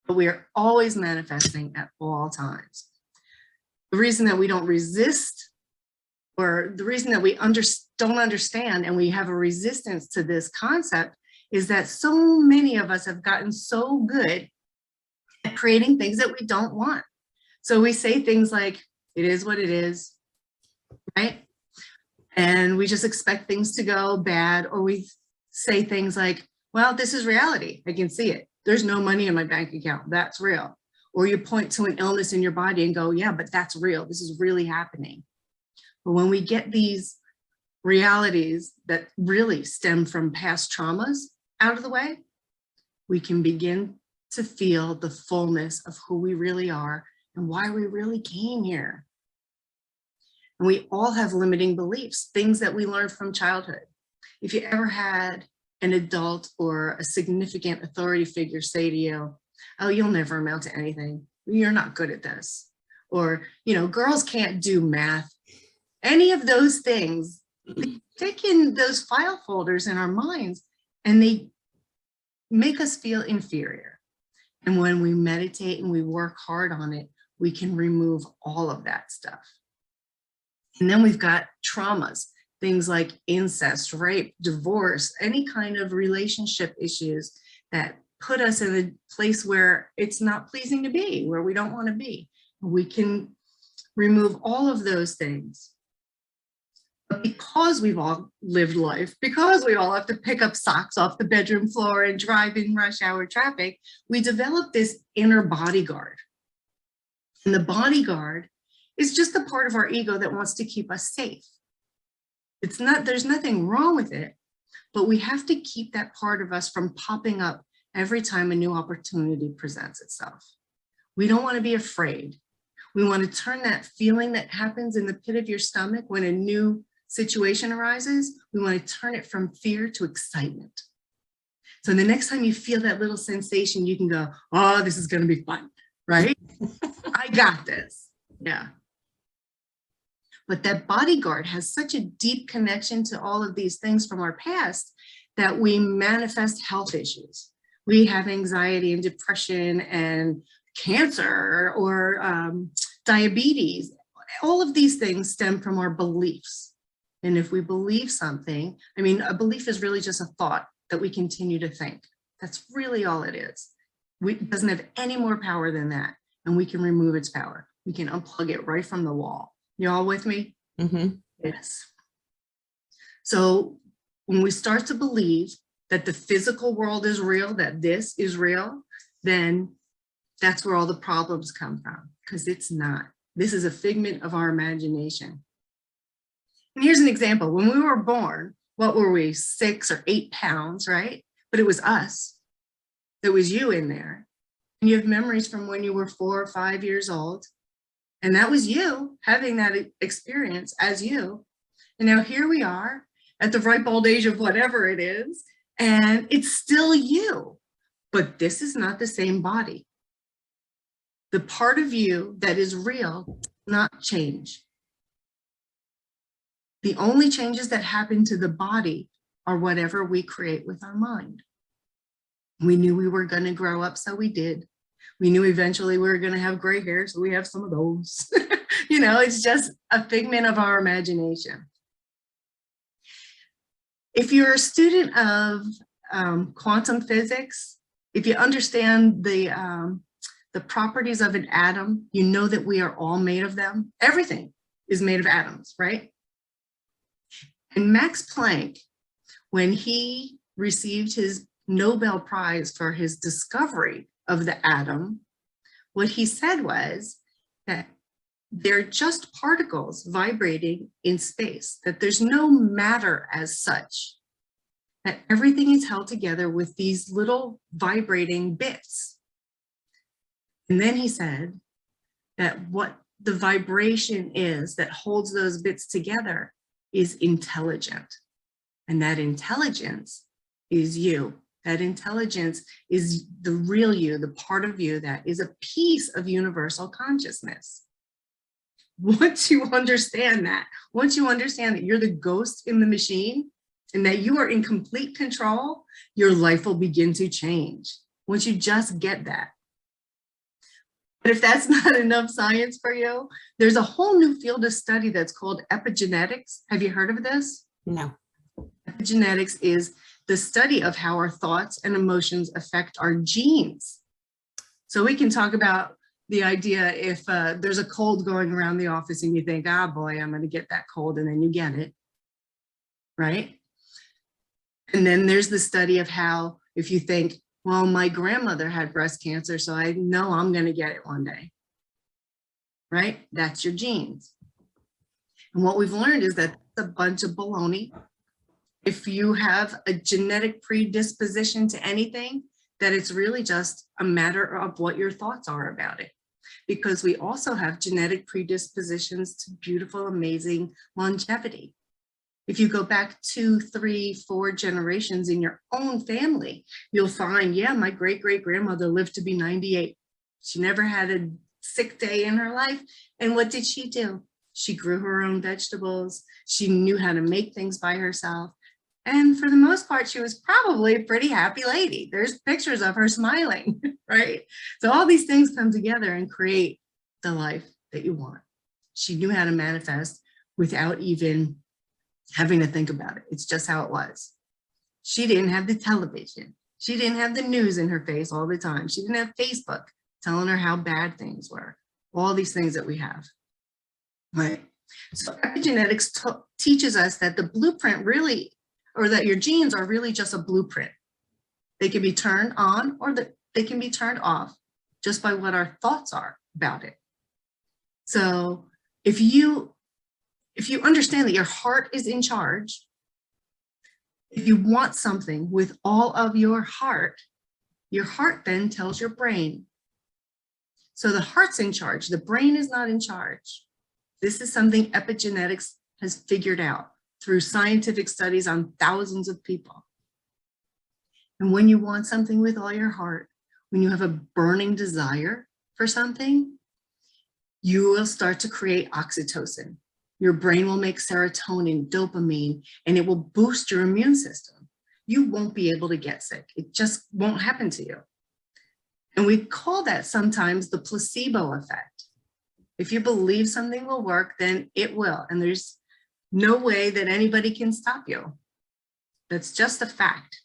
but we are always manifesting at all times. The reason that we don't resist, or the reason that we don't understand and we have a resistance to this concept, is that so many of us have gotten so good at creating things that we don't want. So we say things like, it is what it is, right? And we just expect things to go bad, or we say things like, well, this is reality. I can see it. There's no money in my bank account. That's real. Or you point to an illness in your body and go, yeah, but that's real. This is really happening. But when we get these realities that really stem from past traumas out of the way, we can begin to feel the fullness of who we really are and why we really came here. And we all have limiting beliefs, things that we learned from childhood. If you ever had an adult or a significant authority figure say to you, oh, you'll never amount to anything. You're not good at this. Or, you know, girls can't do math. Any of those things, they stick in those file folders in our minds and they make us feel inferior. And when we meditate and we work hard on it, we can remove all of that stuff. And then we've got traumas, things like incest, rape, divorce, any kind of relationship issues that put us in a place where it's not pleasing to be, where we don't want to be. We can remove all of those things. But because we've all lived life, because we all have to pick up socks off the bedroom floor and drive in rush hour traffic, we develop this inner bodyguard. And the bodyguard is just a part of our ego that wants to keep us safe. It's not, there's nothing wrong with it, but we have to keep that part of us from popping up every time a new opportunity presents itself. We don't want to be afraid. We want to turn that feeling that happens in the pit of your stomach when a new situation arises, we want to turn it from fear to excitement. So the next time you feel that little sensation, you can go, oh, this is going to be fun, right? I got this. Yeah. But that bodyguard has such a deep connection to all of these things from our past that we manifest health issues. We have anxiety and depression and cancer or diabetes. All of these things stem from our beliefs. And if we believe something, I mean, a belief is really just a thought that we continue to think. That's really all it is. It doesn't have any more power than that. And we can remove its power. We can unplug it right from the wall. You all with me? Mm-hmm. Yes. So when we start to believe that the physical world is real, that this is real, then that's where all the problems come from, because it's not. This is a figment of our imagination. And here's an example. When we were born, what were we, 6 or 8 pounds, right? But it was us. There was you in there. And you have memories from when you were 4 or 5 years old. And that was you having that experience as you. And now here we are at the ripe old age of whatever it is, and it's still you. But this is not the same body. The part of you that is real does not change. The only changes that happen to the body are whatever we create with our mind. We knew we were going to grow up, so we did. We knew eventually we were going to have gray hair, so we have some of those. You know, it's just a figment of our imagination. If you're a student of quantum physics, if you understand the properties of an atom, you know that we are all made of them. Everything is made of atoms, right? And Max Planck, when he received his Nobel Prize for his discovery of the atom, what he said was that they're just particles vibrating in space, that there's no matter as such, that everything is held together with these little vibrating bits. And then he said that what the vibration is that holds those bits together is intelligent. And that intelligence is you. That intelligence is the real you, the part of you that is a piece of universal consciousness. Once you understand that, once you understand that you're the ghost in the machine and that you are in complete control, your life will begin to change. Once you just get that. But if that's not enough science for you, there's a whole new field of study that's called epigenetics. Have you heard of this? No. Epigenetics is the study of how our thoughts and emotions affect our genes. So we can talk about the idea if there's a cold going around the office and you think, ah, boy, I'm going to get that cold, and then you get it, right? And then there's the study of how if you think, well, my grandmother had breast cancer, so I know I'm going to get it one day, right? That's your genes. And what we've learned is that it's a bunch of baloney. If you have a genetic predisposition to anything, that it's really just a matter of what your thoughts are about it. Because we also have genetic predispositions to beautiful, amazing longevity. If you go back 2, 3, 4 generations in your own family, you'll find, yeah, my great-great-grandmother lived to be 98. She never had a sick day in her life. And what did she do? She grew her own vegetables. She knew how to make things by herself. And for the most part, she was probably a pretty happy lady. There's pictures of her smiling, right? So all these things come together and create the life that you want. She knew how to manifest without even having to think about it. It's just how it was. She didn't have the television. She didn't have the news in her face all the time. She didn't have Facebook telling her how bad things were. All these things that we have, right? So epigenetics teaches us that the blueprint really, or that your genes are really just a blueprint. They can be turned on or they can be turned off just by what our thoughts are about it. So if you understand that your heart is in charge, if you want something with all of your heart then tells your brain. So the heart's in charge, the brain is not in charge. This is something epigenetics has figured out through scientific studies on thousands of people. And when you want something with all your heart, when you have a burning desire for something, you will start to create oxytocin. Your brain will make serotonin, dopamine, and it will boost your immune system. You won't be able to get sick. It just won't happen to you. And we call that sometimes the placebo effect. If you believe something will work, then it will. And there's no way that anybody can stop you. That's just a fact.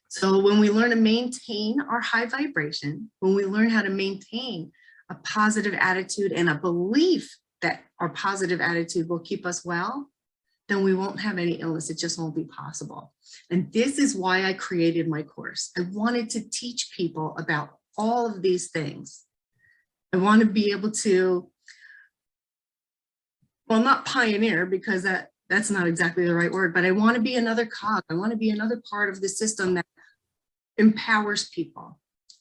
So when we learn to maintain our high vibration, when we learn how to maintain a positive attitude and a belief that our positive attitude will keep us well, then we won't have any illness. It just won't be possible. And this is why I created my course. I wanted to teach people about all of these things. I want to be able to, well, not pioneer, because that's not exactly the right word, but I want to be another cog. I want to be another part of the system that empowers people.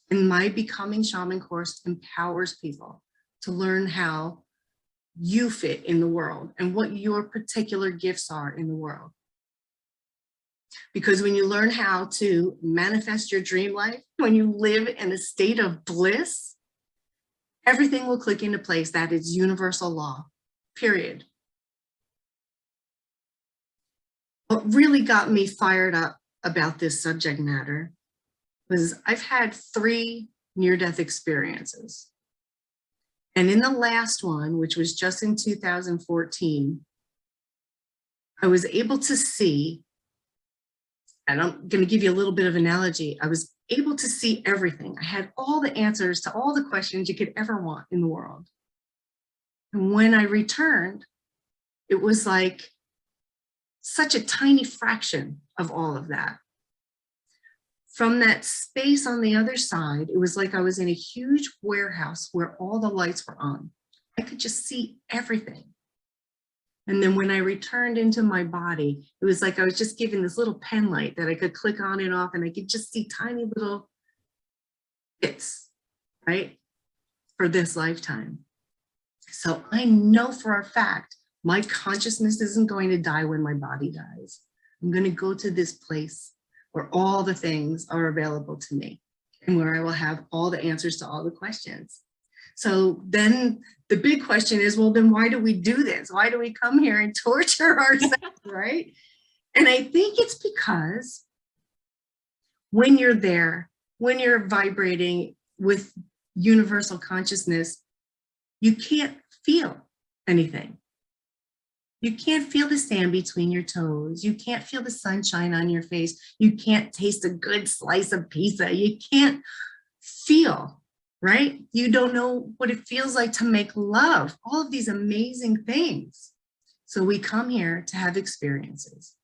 And my Becoming Shaman course empowers people to learn how you fit in the world and what your particular gifts are in the world. Because when you learn how to manifest your dream life, when you live in a state of bliss, everything will click into place. That is universal law, period. What really got me fired up about this subject matter was I've had 3 near-death experiences. And in the last one, which was just in 2014, I was able to see, and I'm going to give you a little bit of analogy, I was able to see everything. I had all the answers to all the questions you could ever want in the world. And when I returned, it was like such a tiny fraction of all of that. From that space on the other side, it was like I was in a huge warehouse where all the lights were on. I could just see everything. And then when I returned into my body, it was like I was just given this little pen light that I could click on and off, and I could just see tiny little bits, right, for this lifetime. So I know for a fact my consciousness isn't going to die when my body dies. I'm going to go to this place where all the things are available to me and where I will have all the answers to all the questions. So then the big question is, well, then why do we do this? Why do we come here and torture ourselves, right? And I think it's because when you're there, when you're vibrating with universal consciousness, you can't feel anything. You can't feel the sand between your toes. You can't feel the sunshine on your face. You can't taste a good slice of pizza. You can't feel, right? You don't know what it feels like to make love, all of these amazing things. So we come here to have experiences.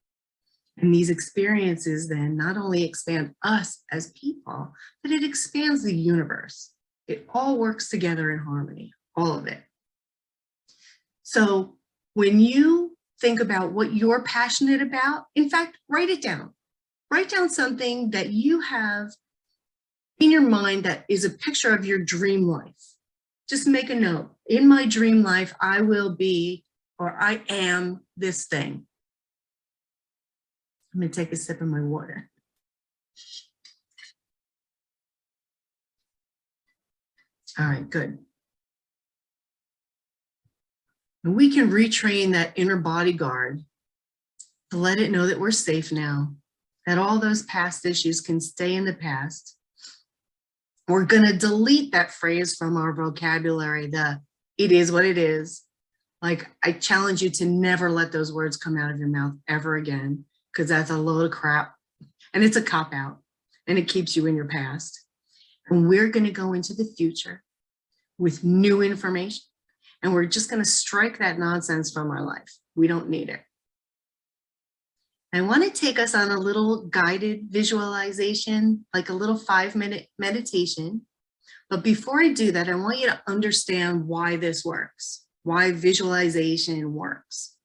And these experiences then not only expand us as people, but it expands the universe. It all works together in harmony, all of it. So when you think about what you're passionate about, in fact, write it down. Write down something that you have in your mind that is a picture of your dream life. Just make a note. In my dream life, I will be, or I am this thing. I'm going to take a sip of my water. All right, good. And we can retrain that inner bodyguard to let it know that we're safe now, that all those past issues can stay in the past. We're going to delete that phrase from our vocabulary, the "it is what it is." Like, I challenge you to never let those words come out of your mouth ever again, because that's a load of crap and it's a cop-out and it keeps you in your past. And we're going to go into the future with new information, and we're just going to strike that nonsense from our life. We don't need it. I want to take us on a little guided visualization, like a little 5-minute meditation. But before I do that, I want you to understand why this works, why visualization works.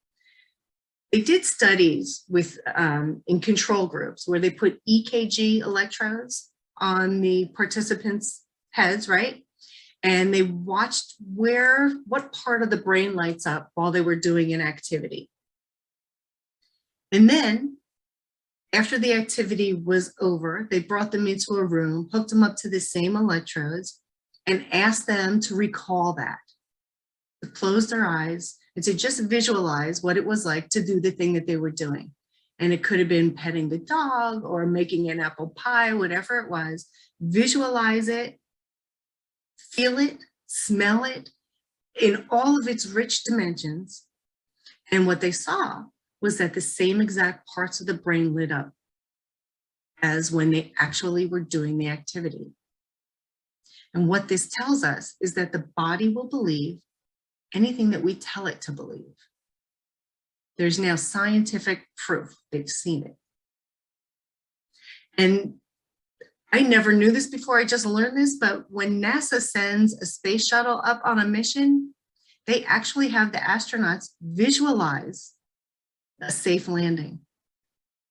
They did studies with in control groups where they put EKG electrodes on the participants' heads, right? And they watched what part of the brain lights up while they were doing an activity. And then after the activity was over, they brought them into a room, hooked them up to the same electrodes, and asked them to recall that, to close their eyes and to just visualize what it was like to do the thing that they were doing. And it could have been petting the dog or making an apple pie, whatever it was. Visualize it, feel it, smell it in all of its rich dimensions. And what they saw was that the same exact parts of the brain lit up as when they actually were doing the activity. And what this tells us is that the body will believe anything that we tell it to believe. There's now scientific proof. They've seen it. And I never knew this before, I just learned this, but when NASA sends a space shuttle up on a mission, they actually have the astronauts visualize a safe landing.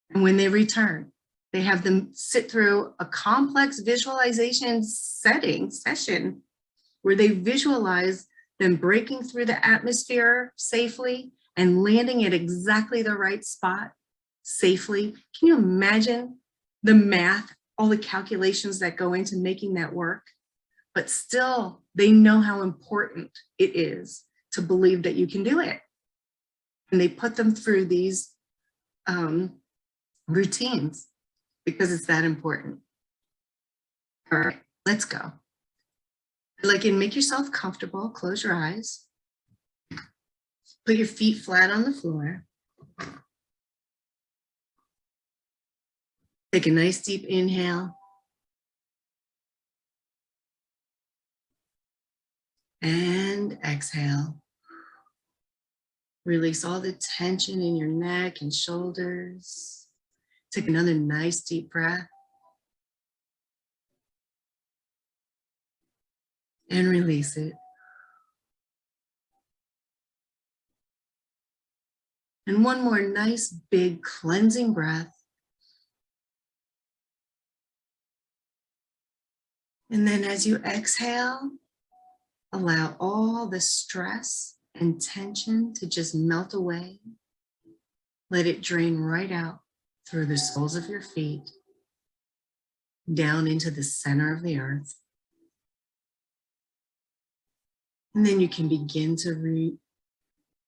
And when they return, they have them sit through a complex visualization session where they visualize them breaking through the atmosphere safely and landing at exactly the right spot safely. Can you imagine the math, all the calculations that go into making that work? But still, they know how important it is to believe that you can do it. And they put them through these routines because it's that important. All right, let's go. Like, and make yourself comfortable, close your eyes. Put your feet flat on the floor. Take a nice deep inhale. And exhale. Release all the tension in your neck and shoulders. Take another nice deep breath. And release it. And one more nice, big cleansing breath. And then as you exhale, allow all the stress and tension to just melt away. Let it drain right out through the soles of your feet, down into the center of the earth. And then you can begin to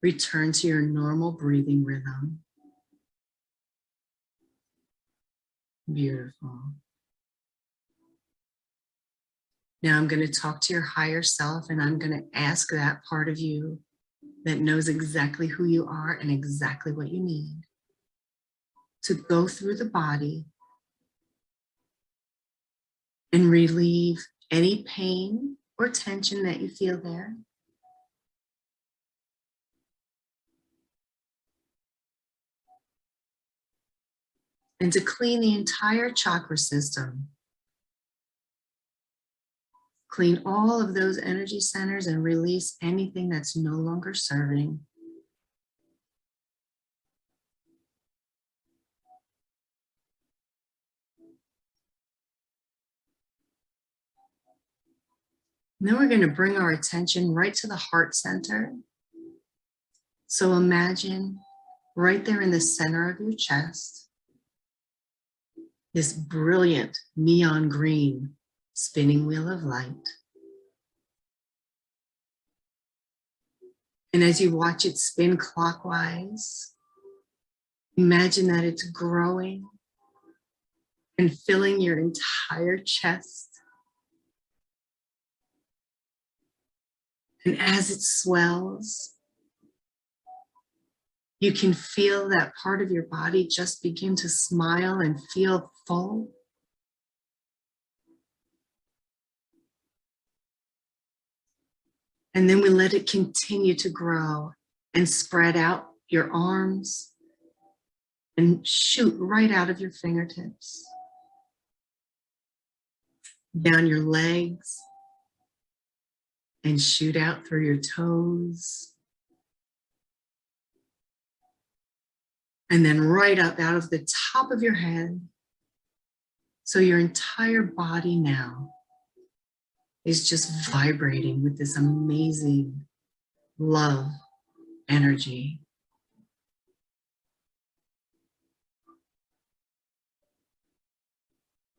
return to your normal breathing rhythm. Beautiful. Now I'm going to talk to your higher self, and I'm going to ask that part of you that knows exactly who you are and exactly what you need to go through the body and relieve any pain or tension that you feel there. And to clean the entire chakra system. Clean all of those energy centers and release anything that's no longer serving. And then we're going to bring our attention right to the heart center. So imagine right there in the center of your chest, this brilliant neon green spinning wheel of light. And as you watch it spin clockwise, imagine that it's growing and filling your entire chest. And as it swells, you can feel that part of your body just begin to smile and feel full. And then we let it continue to grow and spread out your arms and shoot right out of your fingertips, down your legs, and shoot out through your toes. And then right up out of the top of your head. So your entire body now is just vibrating with this amazing love energy.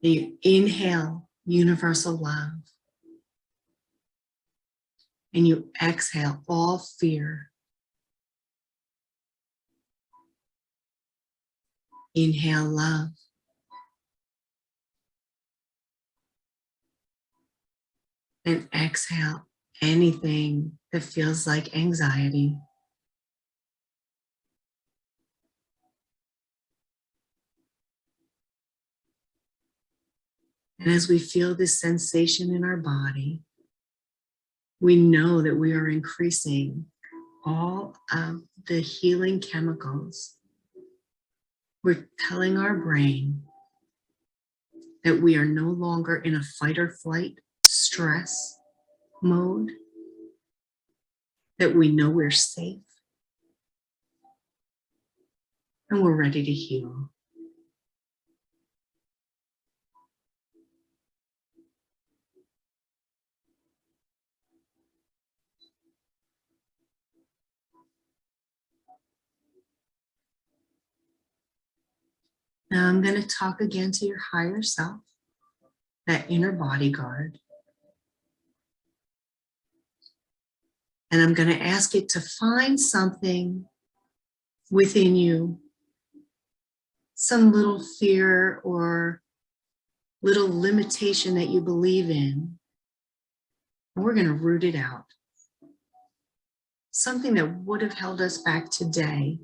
You inhale universal love, and you exhale all fear. Inhale love. And exhale anything that feels like anxiety. And as we feel this sensation in our body, we know that we are increasing all of the healing chemicals. We're telling our brain that we are no longer in a fight or flight stress mode, that we know we're safe, and we're ready to heal. Now I'm going to talk again to your higher self, that inner bodyguard. And I'm going to ask it to find something within you, some little fear or little limitation that you believe in. And we're going to root it out. Something that would have held us back today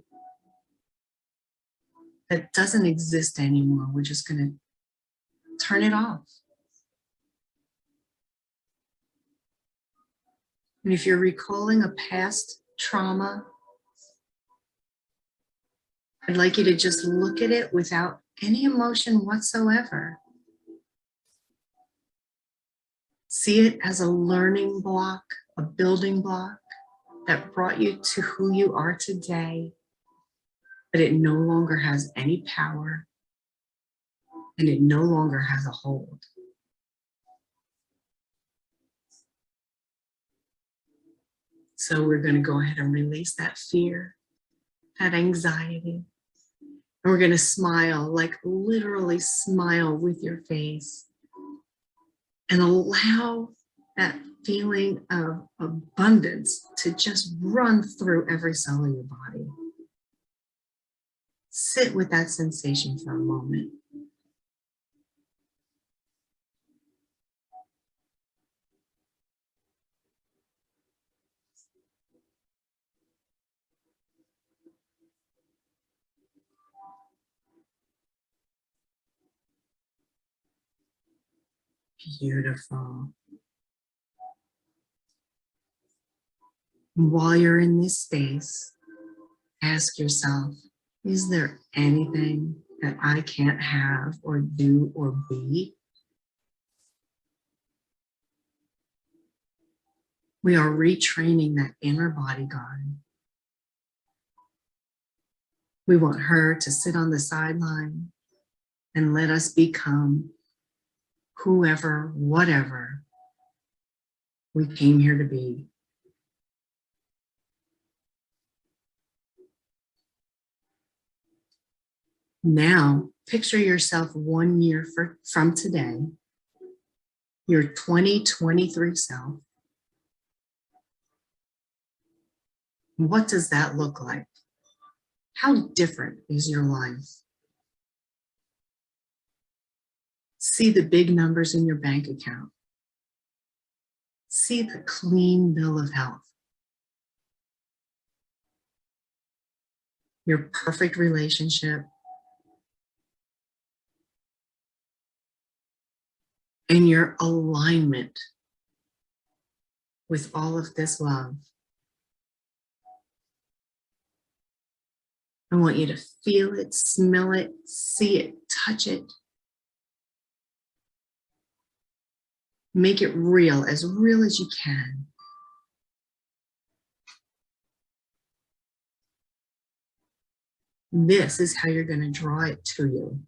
that doesn't exist anymore. We're just going to turn it off. And if you're recalling a past trauma, I'd like you to just look at it without any emotion whatsoever. See it as a learning block, a building block that brought you to who you are today, but it no longer has any power and it no longer has a hold. So we're going to go ahead and release that fear, that anxiety. And we're going to smile, like literally smile with your face, and allow that feeling of abundance to just run through every cell in your body. Sit with that sensation for a moment. Beautiful. While you're in this space, ask yourself, is there anything that I can't have or do or be? We are retraining that inner bodyguard. We want her to sit on the sideline and let us become whoever, whatever we came here to be. Now, picture yourself 1 year from today, your 2023 self. What does that look like? How different is your life? See the big numbers in your bank account. See the clean bill of health. Your perfect relationship. And your alignment with all of this love. I want you to feel it, smell it, see it, touch it. Make it real as you can. This is how you're going to draw it to you.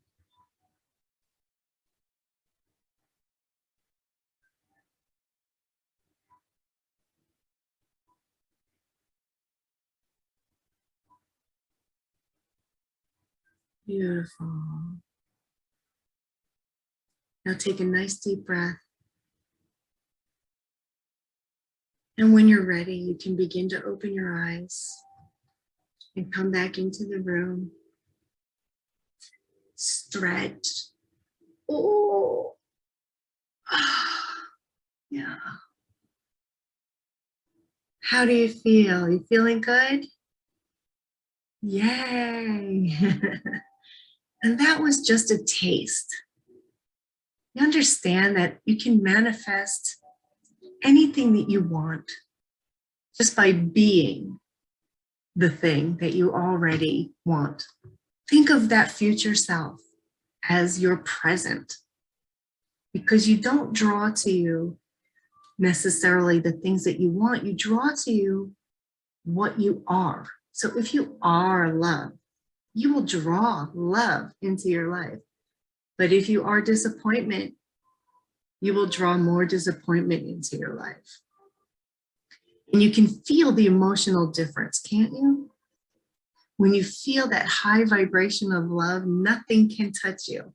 Beautiful. Now take a nice deep breath. And when you're ready, you can begin to open your eyes and come back into the room. Stretch. Oh, yeah. How do you feel? You feeling good? Yay. And that was just a taste. You understand that you can manifest anything that you want just by being the thing that you already want. Think of that future self as your present, because you don't draw to you necessarily the things that you want. You draw to you what you are. So if you are love, you will draw love into your life. But if you are disappointment, you will draw more disappointment into your life. And you can feel the emotional difference, can't you? When you feel that high vibration of love, nothing can touch you.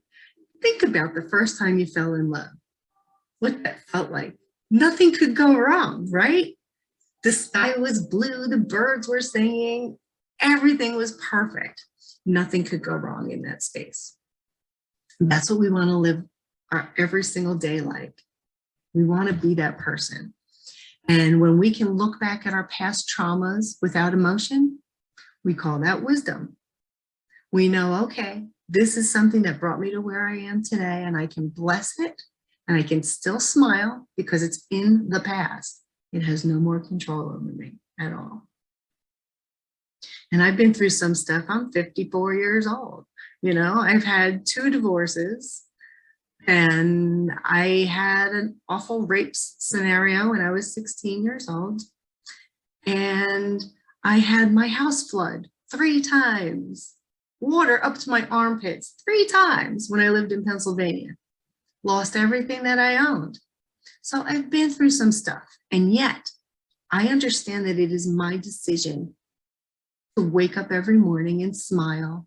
Think about the first time you fell in love, what that felt like. Nothing could go wrong, right? The sky was blue, the birds were singing, everything was perfect. Nothing could go wrong in that space. That's what we want to live our every single day like. We want to be that person. And when we can look back at our past traumas without emotion, we call that wisdom. We know, okay, this is something that brought me to where I am today, and I can bless it, and I can still smile because it's in the past. It has no more control over me at all. And I've been through some stuff. I'm 54 years old. You know, I've had 2 divorces, and I had an awful rape scenario when I was 16 years old. And I had my house flood 3 times, water up to my armpits 3 times when I lived in Pennsylvania. Lost everything that I owned. So I've been through some stuff, and yet I understand that it is my decision to wake up every morning and smile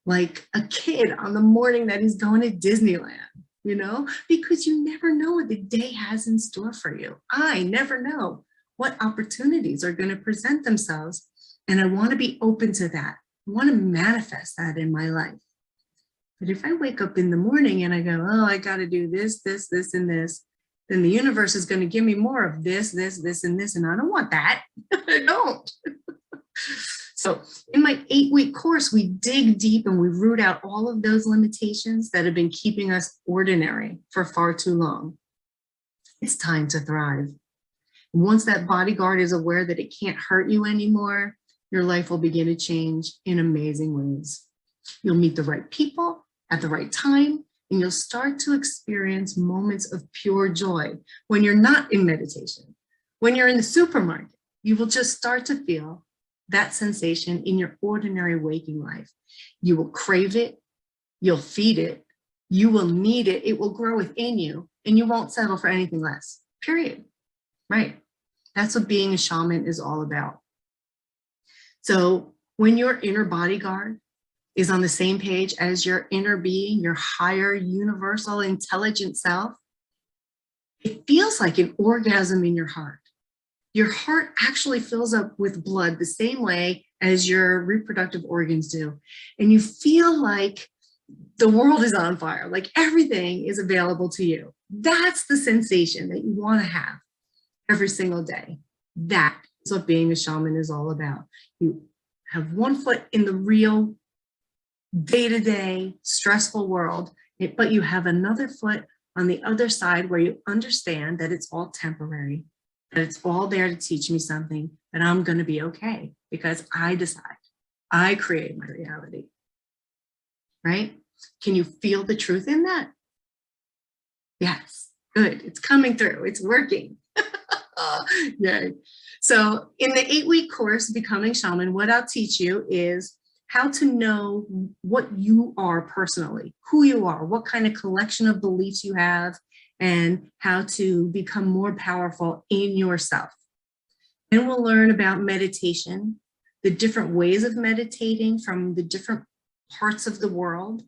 like a kid on the morning that he's going to Disneyland, you know, because you never know what the day has in store for you. I never know what opportunities are going to present themselves, and I want to be open to that. I want to manifest that in my life. But if I wake up in the morning and I go, oh, I got to do this, this, this, and this, then the universe is going to give me more of this, this, this, and this, and I don't want that. I don't. So in my 8-week course, we dig deep and we root out all of those limitations that have been keeping us ordinary for far too long. It's time to thrive. Once that bodyguard is aware that it can't hurt you anymore, your life will begin to change in amazing ways. You'll meet the right people at the right time, and you'll start to experience moments of pure joy when you're not in meditation. When you're in the supermarket, you will just start to feel that sensation in your ordinary waking life. You will crave it, you'll feed it, you will need it, it will grow within you, and you won't settle for anything less, period. Right? That's what being a shaman is all about. So when your inner bodyguard is on the same page as your inner being, your higher universal intelligent self, it feels like an orgasm in your heart. Your heart actually fills up with blood the same way as your reproductive organs do. And you feel like the world is on fire, like everything is available to you. That's the sensation that you want to have every single day. That is what being a shaman is all about. You have one foot in the real day-to-day stressful world, but you have another foot on the other side where you understand that it's all temporary, that it's all there to teach me something, that I'm going to be okay because I decide. I create my reality. Right? Can you feel the truth in that? Yes. Good. It's coming through. It's working. Yay. So in the 8-week course, Becoming Shaman, what I'll teach you is how to know what you are personally, who you are, what kind of collection of beliefs you have, and how to become more powerful in yourself. Then we'll learn about meditation, the different ways of meditating from the different parts of the world.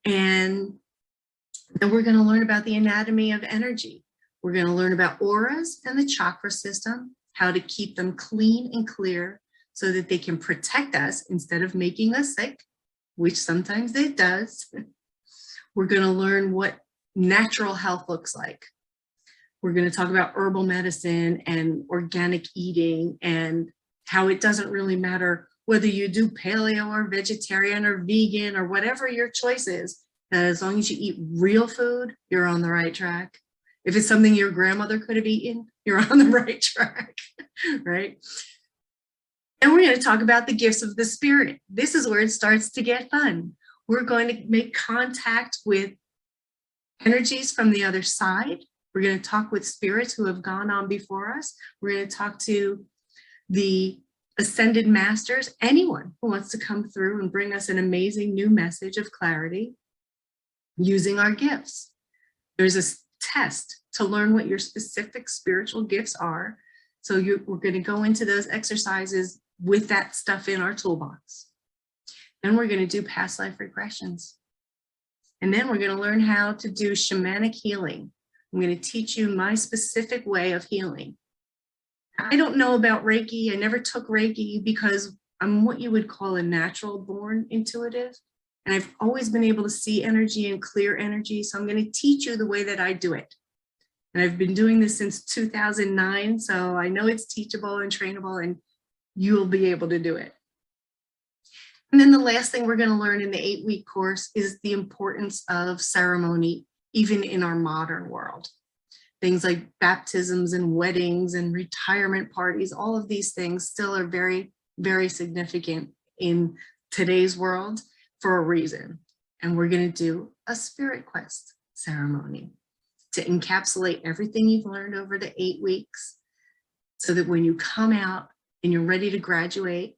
And then we're going to learn about the anatomy of energy. We're going to learn about auras and the chakra system, how to keep them clean and clear so that they can protect us instead of making us sick, which sometimes it does. We're going to learn what natural health looks like. We're going to talk about herbal medicine and organic eating and how it doesn't really matter whether you do paleo or vegetarian or vegan or whatever your choice is, that as long as you eat real food, you're on the right track. If it's something your grandmother could have eaten, you're on the right track, right? And we're going to talk about the gifts of the spirit. This is where it starts to get fun. We're going to make contact with energies from the other side. We're going to talk with spirits who have gone on before us. We're going to talk to the ascended masters, anyone who wants to come through and bring us an amazing new message of clarity using our gifts. There's a test to learn what your specific spiritual gifts are. So we're going to go into those exercises with that stuff in our toolbox. Then we're going to do past life regressions. And then we're going to learn how to do shamanic healing. I'm going to teach you my specific way of healing. I don't know about Reiki. I never took Reiki because I'm what you would call a natural born intuitive. And I've always been able to see energy and clear energy. So I'm going to teach you the way that I do it. And I've been doing this since 2009. So I know it's teachable and trainable and you'll be able to do it. And then the last thing we're going to learn in the 8-week course is the importance of ceremony, even in our modern world. Things like baptisms and weddings and retirement parties, all of these things still are very, very significant in today's world for a reason. And we're going to do a spirit quest ceremony to encapsulate everything you've learned over the 8 weeks so that when you come out and you're ready to graduate,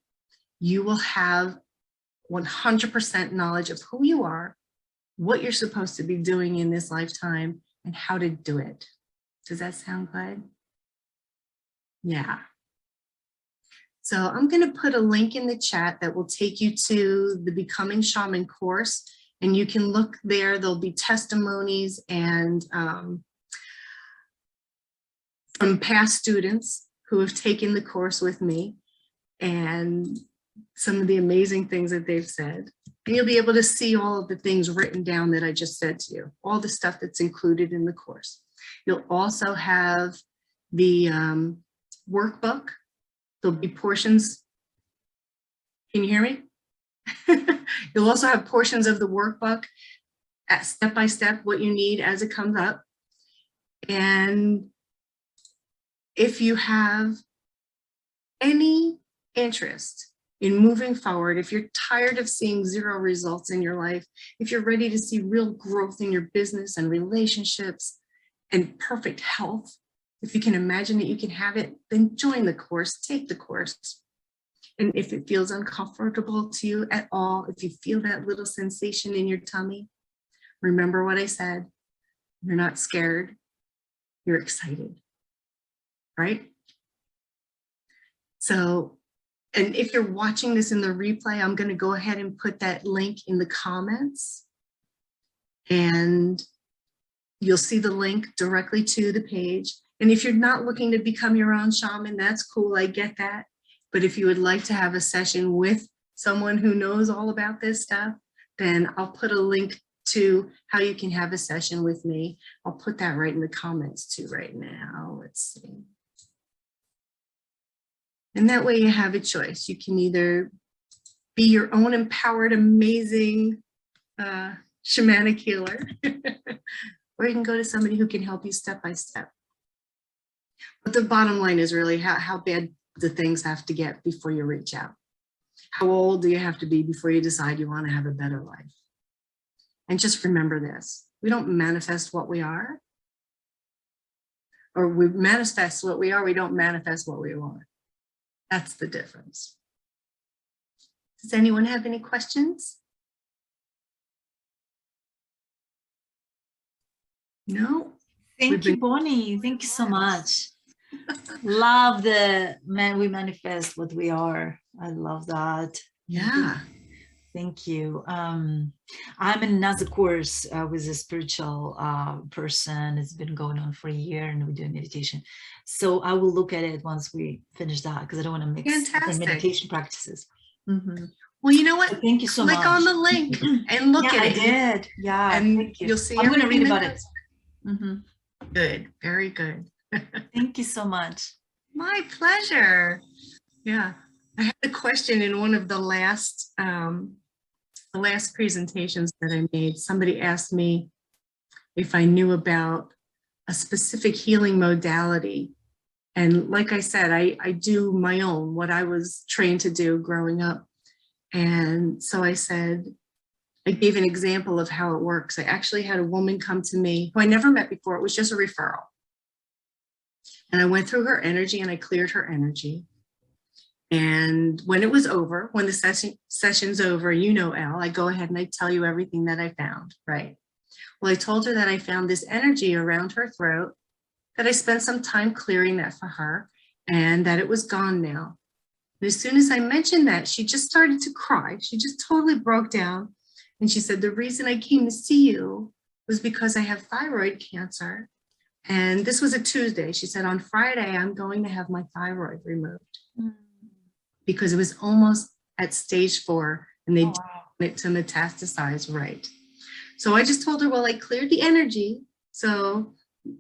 you will have 100% knowledge of who you are, what you're supposed to be doing in this lifetime, and how to do it. Does that sound good? Yeah. So I'm going to put a link in the chat that will take you to the Becoming Shaman course, and you can look there. There'll be testimonies and from past students who have taken the course with me and some of the amazing things that they've said. And you'll be able to see all of the things written down that I just said to you, all the stuff that's included in the course. You'll also have the workbook. There'll be portions Can you hear me? You'll also have portions of the workbook at step by step what you need as it comes up. And if you have any interest in moving forward, if you're tired of seeing zero results in your life, if you're ready to see real growth in your business and relationships and perfect health, if you can imagine that you can have it, then join the course, take the course. And if it feels uncomfortable to you at all, if you feel that little sensation in your tummy, remember what I said. You're not scared, you're excited, right? So, and if you're watching this in the replay, I'm going to go ahead and put that link in the comments. And you'll see the link directly to the page. And if you're not looking to become your own shaman, that's cool, I get that. But if you would like to have a session with someone who knows all about this stuff, then I'll put a link to how you can have a session with me. I'll put that right in the comments too right now. Let's see. And that way you have a choice. You can either be your own empowered, amazing shamanic healer, or you can go to somebody who can help you step by step. But the bottom line is really how bad the things have to get before you reach out. How old do you have to be before you decide you want to have a better life? And just remember this, we don't manifest what we are, or we manifest what we are, we don't manifest what we want. That's the difference. Does anyone have any questions? No? Thank you, Bonnie. Thank you so much. Love we manifest what we are. I love that. Yeah. Thank you. I'm in another course with a spiritual person. It's been going on for a year and we're doing meditation. So I will look at it once we finish that because I don't want to mix different meditation practices. Mm-hmm. Well, you know what? So thank you so much. Click on the link and look at it. I did. Yeah. And thank you. You'll see I'm going to read about it. Mm-hmm. Good. Very good. Thank you so much. My pleasure. Yeah. I had a question in one of the last presentations that I made. Somebody asked me if I knew about a specific healing modality. And like I said, I do my own, what I was trained to do growing up. And so I said, I gave an example of how it works. I actually had a woman come to me who I never met before. It was just a referral. And I went through her energy and I cleared her energy. And when it was over, when the session's over, you know, Elle, I go ahead and I tell you everything that I found, right? Well, I told her that I found this energy around her throat, that I spent some time clearing that for her, and that it was gone now. And as soon as I mentioned that, she just started to cry. She just totally broke down. And she said, the reason I came to see you was because I have thyroid cancer. And this was a Tuesday. She said, on Friday, I'm going to have my thyroid removed. Because it was almost at stage 4 and they didn't want it to metastasize right. So I just told her, well, I cleared the energy. So,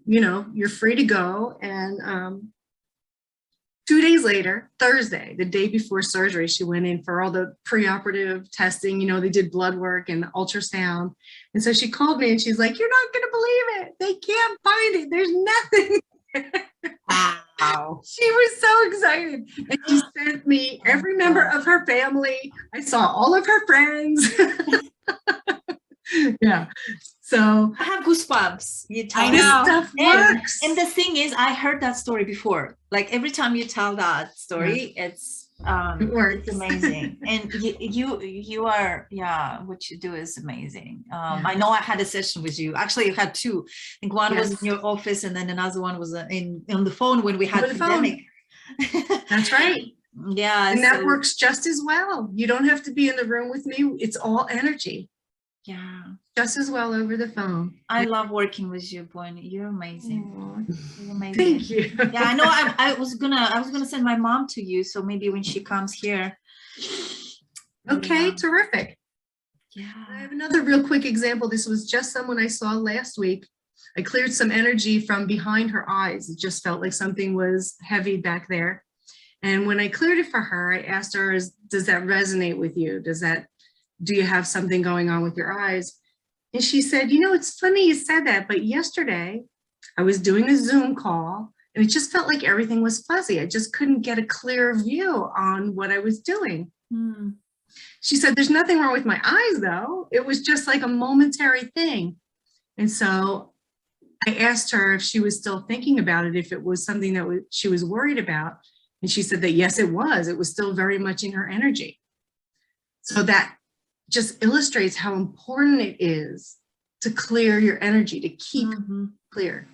you know, you're free to go. And 2 days later, Thursday, the day before surgery, she went in for all the preoperative testing. You know, they did blood work and ultrasound. And so she called me and she's like, you're not going to believe it. They can't find it. There's nothing. Wow. She was so excited. And she sent me every member of her family. I saw all of her friends. Yeah. So I have goosebumps. You tell this stuff works. And the thing is, I heard that story before. Like every time you tell that story, it's works. It's amazing. And you are, yeah, what you do is amazing. I know I had a session with you. Actually, you had 2. I think one was in your office, and then another one was on the phone when we had the pandemic. That's right. Yeah, and that works just as well. You don't have to be in the room with me. It's all energy. Yeah, just as well over the phone. I love working with you, Bonnie. You're amazing. You're amazing. Thank you. Yeah, I know. I was gonna send my mom to you, so maybe when she comes here. Okay, terrific. Yeah. I have another real quick example. This was just someone I saw last week. I cleared some energy from behind her eyes. It just felt like something was heavy back there. And when I cleared it for her, I asked her, does that resonate with you? Do you have something going on with your eyes? And she said, it's funny you said that, but yesterday I was doing a Zoom call and it just felt like everything was fuzzy. I just couldn't get a clear view on what I was doing. Mm. She said, there's nothing wrong with my eyes though. It was just like a momentary thing. And so I asked her if she was still thinking about it, if it was something that she was worried about. And she said that yes, it was. It was still very much in her energy. So that just illustrates how important it is to clear your energy, to keep clear.